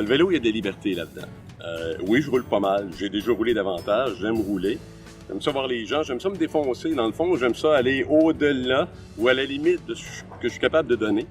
Le vélo, il y a des libertés là-dedans. Oui, je roule pas mal. J'ai déjà roulé davantage. J'aime rouler. J'aime ça voir les gens. J'aime ça me défoncer. Dans le fond, j'aime ça aller au-delà ou à la limite de ce que je suis capable de donner.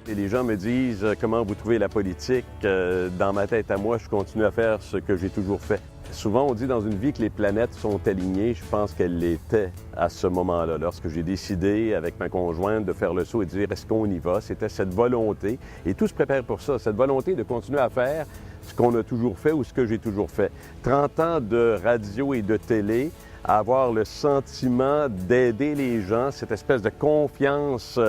Et les gens me disent comment vous trouvez la politique. Dans ma tête à moi, je continue à faire ce que j'ai toujours fait. Souvent, on dit dans une vie que les planètes sont alignées. Je pense qu'elles l'étaient à ce moment-là. Lorsque j'ai décidé avec ma conjointe de faire le saut et de dire est-ce qu'on y va, c'était cette volonté. Et tout se prépare pour ça, cette volonté de continuer à faire ce qu'on a toujours fait ou ce que j'ai toujours fait. 30 ans de radio et de télé, à avoir le sentiment d'aider les gens, cette espèce de confiance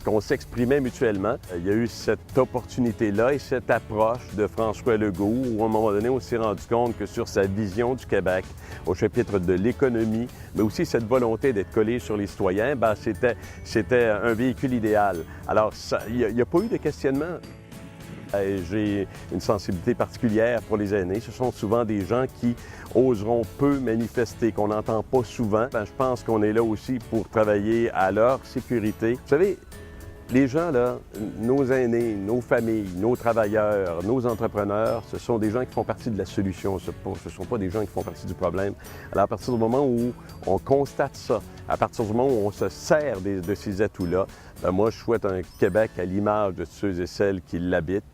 qu'on s'exprimait mutuellement. Il y a eu cette opportunité-là et cette approche de François Legault où, à un moment donné, on s'est rendu compte que sur sa vision du Québec, au chapitre de l'économie, mais aussi cette volonté d'être collé sur les citoyens, bien, c'était un véhicule idéal. Alors, il n'y a pas eu de questionnement. J'ai une sensibilité particulière pour les aînés. Ce sont souvent des gens qui oseront peu manifester, qu'on n'entend pas souvent. Je pense qu'on est là aussi pour travailler à leur sécurité. Vous savez, les gens, là, nos aînés, nos familles, nos travailleurs, nos entrepreneurs, ce sont des gens qui font partie de la solution. Ce ne sont pas des gens qui font partie du problème. Alors, à partir du moment où on constate ça, à partir du moment où on se sert de ces atouts-là, moi, je souhaite un Québec à l'image de ceux et celles qui l'habitent.